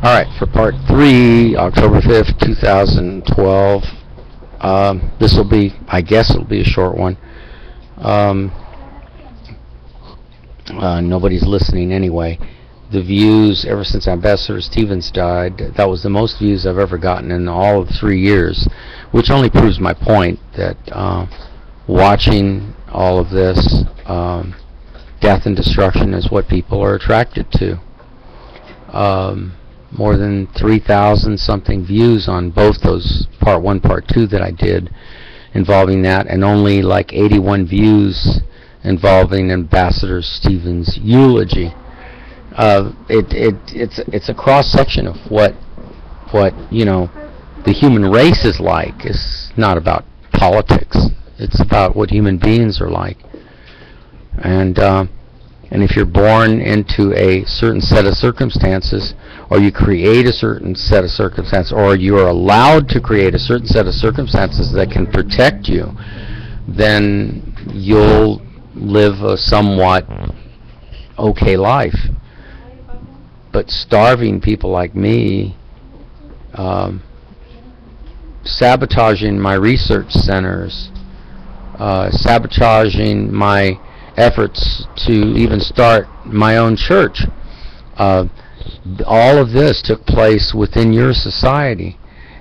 All right, for part 3, October 5th, 2012. This will be, I guess it'll be a short one. Nobody's listening anyway. The views, ever since Ambassador Stevens died, that was the most views I've ever gotten in all of 3 years, which only proves my point that watching all of this death and destruction is what people are attracted to. More than 3,000 something views on both those part 1, part 2 that I did involving that, and only like 81 views involving Ambassador Stevens' eulogy. It's a cross section of what the human race is like. It's not about politics. It's about what human beings are like. And if you're born into a certain set of circumstances, or you create a certain set of circumstances, or you're allowed to create a certain set of circumstances that can protect you, then you'll live a somewhat okay life. But starving people like me, sabotaging my research centers, sabotaging my efforts to even start my own church, all of this took place within your society,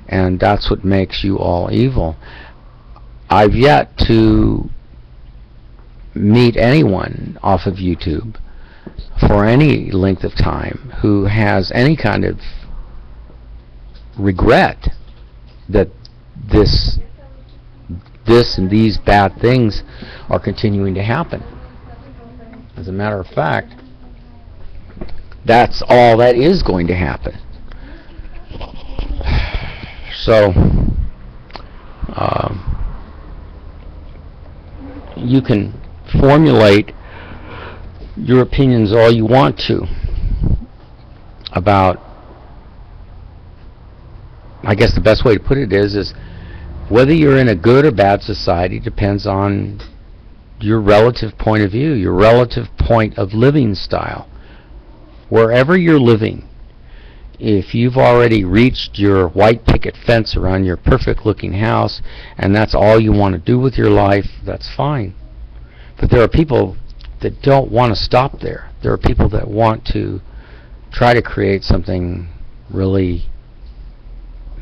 and that's what makes you all evil. I've yet to meet anyone off of YouTube for any length of time who has any kind of regret that this and these bad things are continuing to happen. As a matter of fact, that's all that is going to happen. So, you can formulate your opinions all you want to about, I guess the best way to put it is whether you're in a good or bad society depends on your relative point of view, your relative point of living style. Wherever you're living, if you've already reached your white picket fence around your perfect looking house and that's all you want to do with your life, that's fine. But there are people that don't want to stop there. There are people that want to try to create something really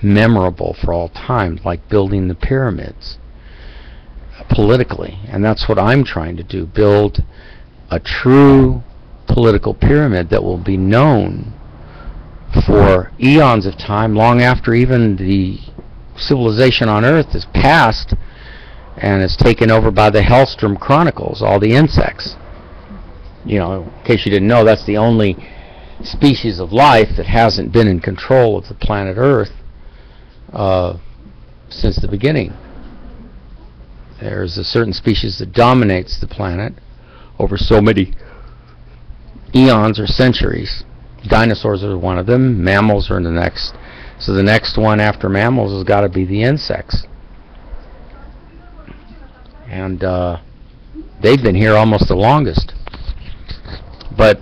memorable for all time, like building the pyramids politically. And that's what I'm trying to do, build a true political pyramid that will be known for eons of time, long after even the civilization on Earth is past and is taken over by the Hellstrom Chronicles, all the insects. You know, in case you didn't know, that's the only species of life that hasn't been in control of the planet Earth since the beginning. There's a certain species that dominates the planet over so many eons or centuries. Dinosaurs are one of them, mammals are the next. So the next one after mammals has got to be the insects. And they've been here almost the longest. But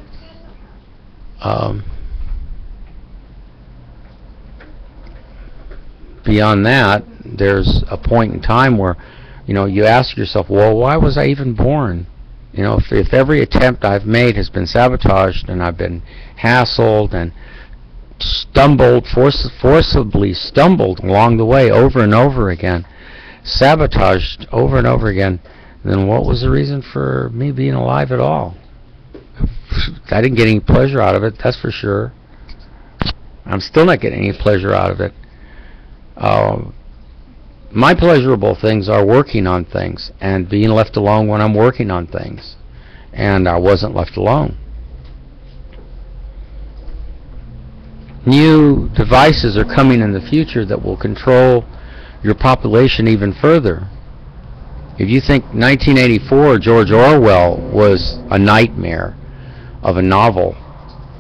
beyond that, there's a point in time where, you ask yourself, well, why was I even born? If every attempt I've made has been sabotaged and I've been hassled and stumbled, forcibly stumbled along the way over and over again, sabotaged over and over again, then what was the reason for me being alive at all? I didn't get any pleasure out of it, that's for sure. I'm still not getting any pleasure out of it. My pleasurable things are working on things and being left alone when I'm working on things. And I wasn't left alone. New devices are coming in the future that will control your population even further. If you think 1984 George Orwell was a nightmare of a novel,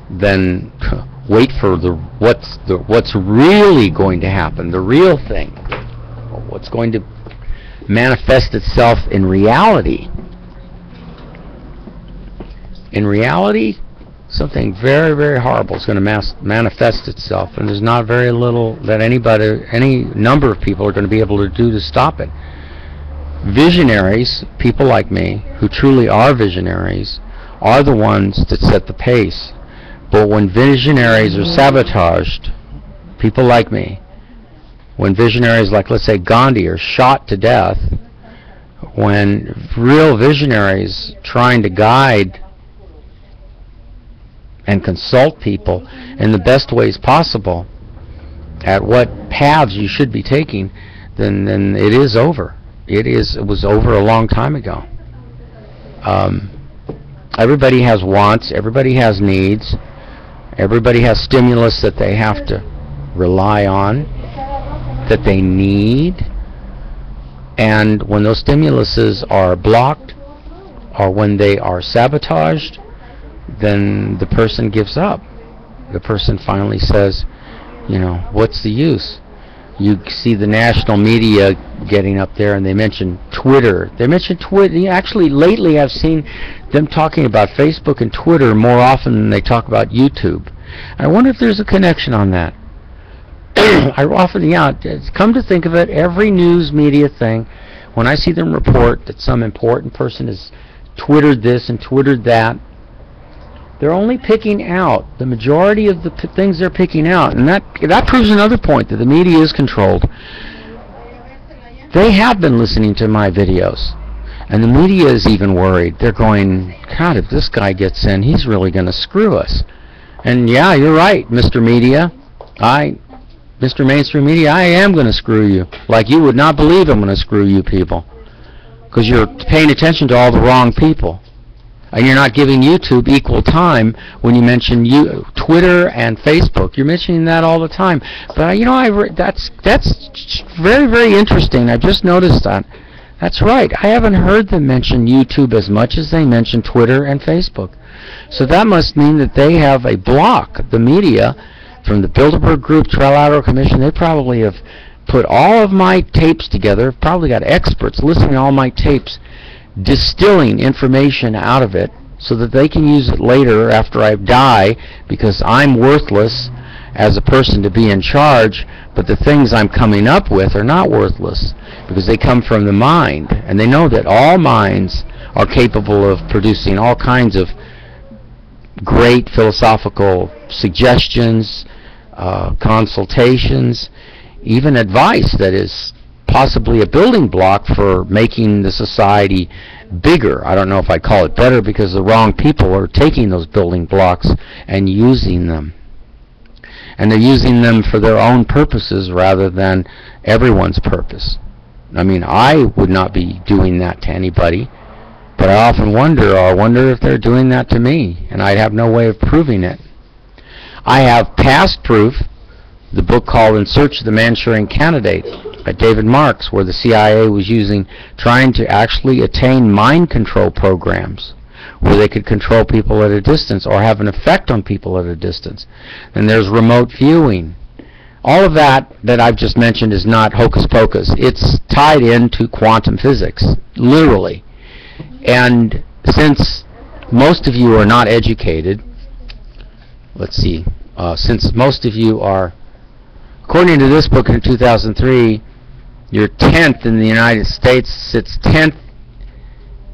then wait for what's really going to happen, the real thing. What's going to manifest itself in reality. In reality, something very, very horrible is going to manifest itself, and there's not very little that any number of people are going to be able to do to stop it. Visionaries, people like me, who truly are visionaries, are the ones that set the pace. But when visionaries are sabotaged, people like me, when visionaries like, let's say, Gandhi are shot to death, when real visionaries trying to guide and consult people in the best ways possible at what paths you should be taking, then it is over. It was over a long time ago. Everybody has wants, everybody has needs, everybody has stimulus that they have to rely on, that they need, and when those stimuluses are blocked or when they are sabotaged, then the person gives up. The person finally says, you know, what's the use? You see the national media getting up there, and they mention Twitter. They mention Twitter. Actually, lately I've seen them talking about Facebook and Twitter more often than they talk about YouTube. I wonder if there's a connection on that. Come to think of it, every news media thing, when I see them report that some important person has Twittered this and Twittered that, they're only picking out the majority of the things they're picking out, and that proves another point, that the media is controlled. They have been listening to my videos, and the media is even worried. They're going, God, if this guy gets in, he's really going to screw us. And yeah, you're right, Mr. Media. Mr. Mainstream Media, I am going to screw you. Like you would not believe I'm going to screw you people, because you're paying attention to all the wrong people. And you're not giving YouTube equal time when you mention Twitter and Facebook. You're mentioning that all the time. But you know, that's very, very interesting. I just noticed that. That's right. I haven't heard them mention YouTube as much as they mention Twitter and Facebook. So that must mean that they have a block. The media, from the Bilderberg Group, Trilateral Commission, they probably have put all of my tapes together. Probably got experts listening to all my tapes, distilling information out of it so that they can use it later after I die, because I'm worthless as a person to be in charge, but the things I'm coming up with are not worthless because they come from the mind, and they know that all minds are capable of producing all kinds of great philosophical suggestions, consultations, even advice that is possibly a building block for making the society bigger. I don't know if I'd call it better, because the wrong people are taking those building blocks and using them. And they're using them for their own purposes rather than everyone's purpose. I mean, I would not be doing that to anybody, but I often wonder if they're doing that to me, and I'd have no way of proving it. I have past proof, the book called In Search of the Manchurian Candidate by David Marks, where the CIA was trying to actually attain mind control programs where they could control people at a distance or have an effect on people at a distance. And there's remote viewing. All of that I've just mentioned is not hocus pocus. It's tied into quantum physics, literally. And since most of you are not educated, let's see, since most of you are, according to this book in 2003, you're 10th in the United States, sits 10th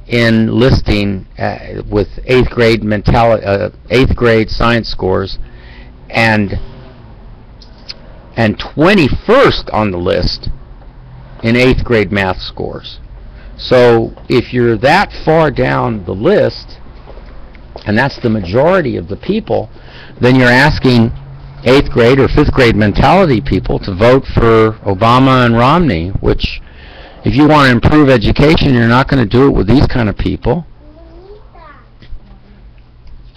in listing with 8th grade science scores, and 21st on the list in 8th grade math scores. So if you're that far down the list, and that's the majority of the people, then you're asking 8th grade or 5th grade mentality people to vote for Obama and Romney, which, if you want to improve education, you're not going to do it with these kind of people.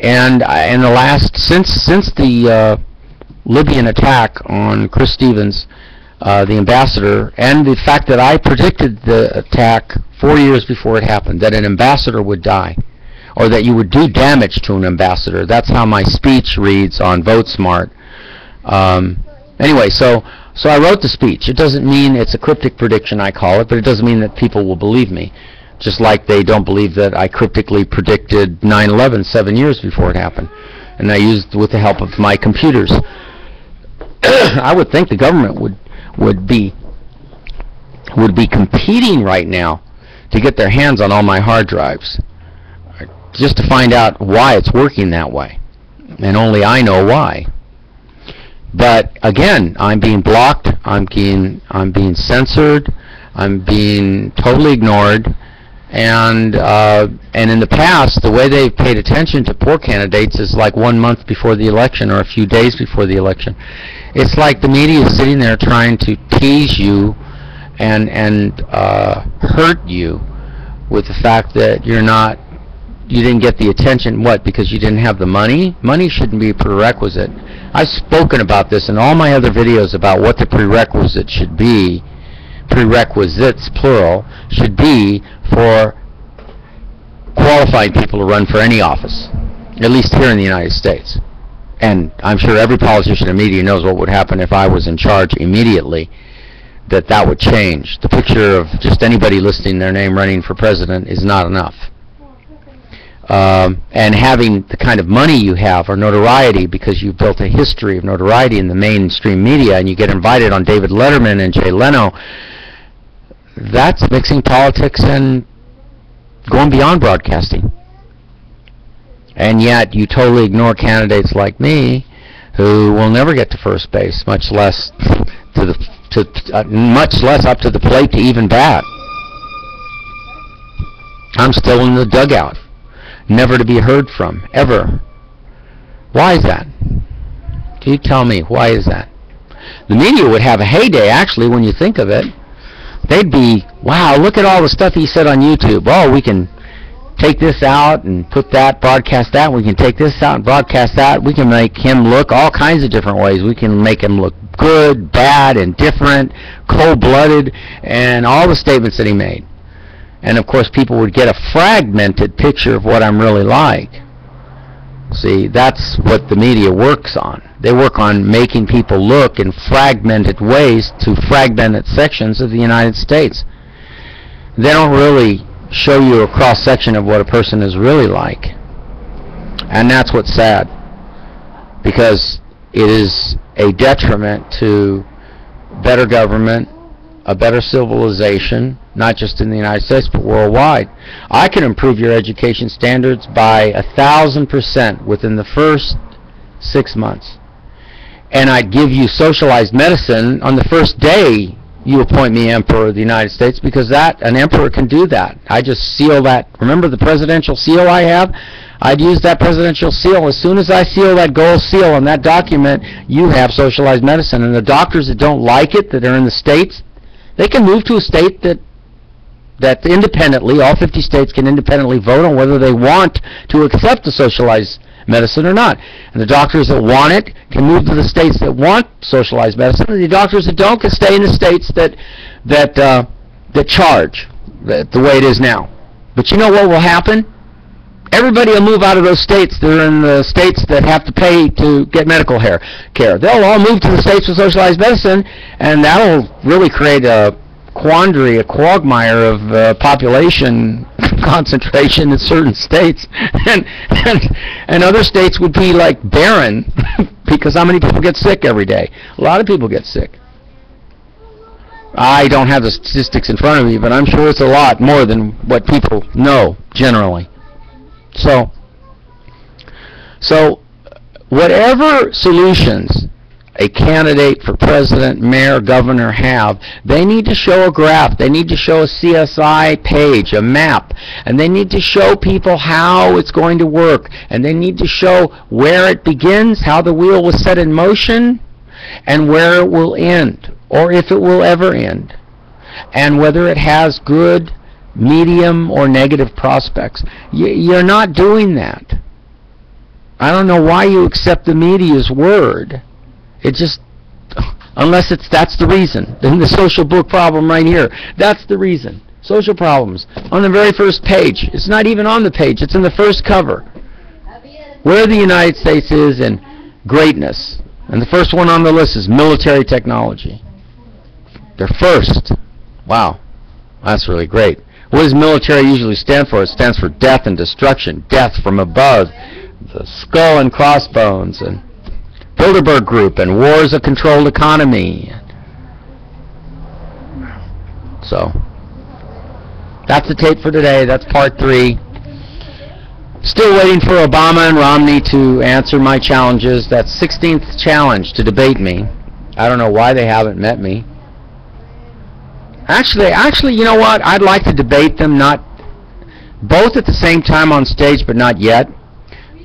And in the last, since the Libyan attack on Chris Stevens, the ambassador, and the fact that I predicted the attack 4 years before it happened, that an ambassador would die, or that you would do damage to an ambassador. That's how my speech reads on VoteSmart. Anyway, so I wrote the speech. It doesn't mean it's a cryptic prediction, I call it, but it doesn't mean that people will believe me. Just like they don't believe that I cryptically predicted 9/11 7 years before it happened, and I used with the help of my computers. I would think the government would be competing right now to get their hands on all my hard drives, just to find out why it's working that way, and only I know why. But again, I'm being blocked, I'm being censored, I'm being totally ignored, and in the past, the way they've paid attention to poor candidates is like 1 month before the election or a few days before the election. It's like the media is sitting there trying to tease you and hurt you with the fact that you didn't get the attention. What? Because you didn't have the money? Money shouldn't be a prerequisite. I've spoken about this in all my other videos about what the prerequisite should be. Prerequisites, plural, should be for qualified people to run for any office, at least here in the United States. And I'm sure every politician in media knows what would happen if I was in charge immediately, that would change. The picture of just anybody listing their name running for president is not enough. And having the kind of money you have, or notoriety, because you've built a history of notoriety in the mainstream media, and you get invited on David Letterman and Jay Leno, that's mixing politics and going beyond broadcasting. And yet you totally ignore candidates like me, who will never get to first base, much less much less up to the plate to even bat. I'm still in the dugout, never to be heard from, ever. Why is that? Can you tell me, why is that? The media would have a heyday, actually, when you think of it. They'd be, wow, look at all the stuff he said on YouTube. Oh, we can take this out and put that, broadcast that. We can take this out and broadcast that. We can make him look all kinds of different ways. We can make him look good, bad, indifferent, cold-blooded, and all the statements that he made. And of course, people would get a fragmented picture of what I'm really like. See, that's what the media works on. They work on making people look in fragmented ways to fragmented sections of the United States. They don't really show you a cross-section of what a person is really like. And that's what's sad, because it is a detriment to better government, a better civilization, not just in the United States, but worldwide. I can improve your education standards by 1,000% within the first 6 months. And I'd give you socialized medicine on the first day you appoint me Emperor of the United States, because an emperor can do that. I just seal that. Remember the presidential seal I have? I'd use that presidential seal. As soon as I seal that gold seal on that document, you have socialized medicine. And the doctors that don't like it, that are in the states, they can move to a state that independently, all 50 states can independently vote on whether they want to accept the socialized medicine or not. And the doctors that want it can move to the states that want socialized medicine, and the doctors that don't can stay in the states that charge the way it is now. But you know what will happen? Everybody will move out of those states that are in the states that have to pay to get medical care. They'll all move to the states with socialized medicine, and that'll really create a quandary, a quagmire of population concentration in certain states, and other states would be like barren because how many people get sick every day? A lot of people get sick. I don't have the statistics in front of me, but I'm sure it's a lot more than what people know generally. So whatever solutions a candidate for president, mayor, governor have, they need to show a graph, they need to show a CSI page, a map, and they need to show people how it's going to work, and they need to show where it begins, how the wheel was set in motion, and where it will end, or if it will ever end, and whether it has good, medium, or negative prospects. You're not doing that. I don't know why you accept the media's word. It just, unless that's the reason. Then the social book problem right here. That's the reason. Social problems. On the very first page. It's not even on the page. It's in the first cover. Where the United States is in greatness. And the first one on the list is military technology. They're first. Wow. That's really great. What does military usually stand for? It stands for death and destruction, death from above, the skull and crossbones, and Bilderberg Group, and war is a controlled economy. So, that's the tape for today. That's part 3. Still waiting for Obama and Romney to answer my challenges. That 16th challenge to debate me. I don't know why they haven't met me. Actually, you know what? I'd like to debate them, not both at the same time on stage, but not yet.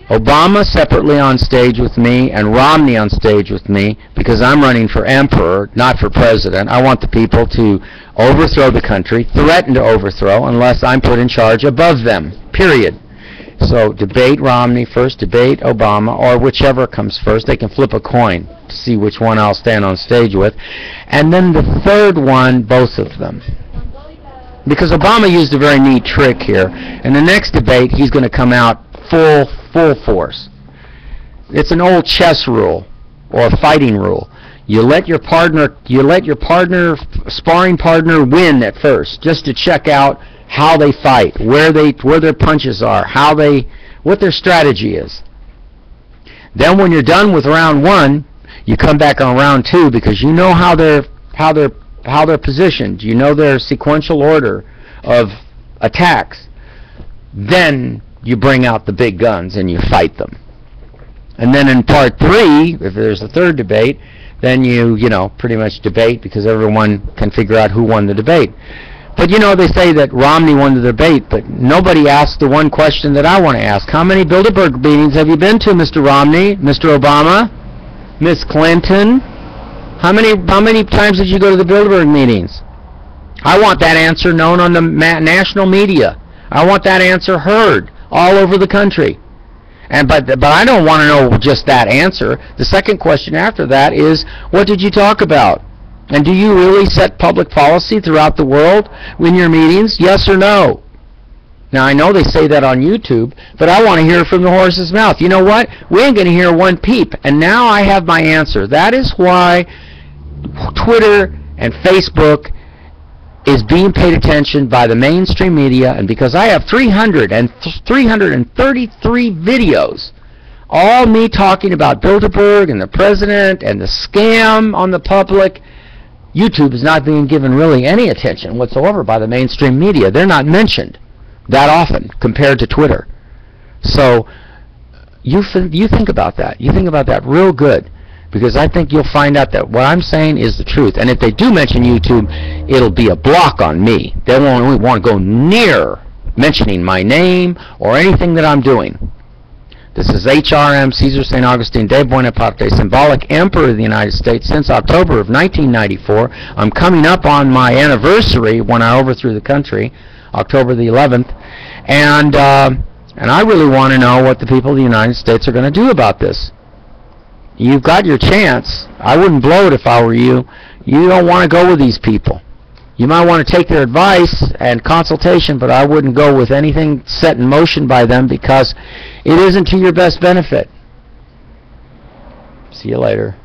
Obama separately on stage with me, and Romney on stage with me, because I'm running for emperor, not for president. I want the people to overthrow the country, threaten to overthrow, unless I'm put in charge above them, period. So debate Romney first, debate Obama, or whichever comes first. They can flip a coin to see which one I'll stand on stage with. And then the third one, both of them. Because Obama used a very neat trick here. In the next debate, he's going to come out full force. It's an old chess rule or a fighting rule. You let your sparring partner win at first, just to check out how they fight, where their punches are, what their strategy is. Then when you're done with round 1, you come back on round 2, because you know how they're positioned. You know their sequential order of attacks. Then you bring out the big guns and you fight them. And then in part 3, if there's a third debate, then you pretty much debate, because everyone can figure out who won the debate. But they say that Romney won the debate, but nobody asked the one question that I want to ask. How many Bilderberg meetings have you been to, Mr. Romney, Mr. Obama, Miss Clinton? How many times did you go to the Bilderberg meetings? I want that answer known on the national media. I want that answer heard all over the country. But I don't want to know just that answer. The second question after that is, what did you talk about? And do you really set public policy throughout the world in your meetings? Yes or no? Now, I know they say that on YouTube, but I want to hear it from the horse's mouth. You know what? We ain't going to hear one peep. And now I have my answer. That is why Twitter and Facebook is being paid attention by the mainstream media, and because I have 333 videos, all me talking about Bilderberg and the president and the scam on the public. YouTube is not being given really any attention whatsoever by the mainstream media. They're not mentioned that often compared to Twitter. So you think about that. You think about that real good, because I think you'll find out that what I'm saying is the truth. And if they do mention YouTube, it'll be a block on me. They won't want to go near mentioning my name or anything that I'm doing. This is HRM, Caesar St. Augustine de Buonaparte, symbolic emperor of the United States since October of 1994. I'm coming up on my anniversary when I overthrew the country, October the 11th. And I really want to know what the people of the United States are going to do about this. You've got your chance. I wouldn't blow it if I were you. You don't want to go with these people. You might want to take their advice and consultation, but I wouldn't go with anything set in motion by them, because it isn't to your best benefit. See you later.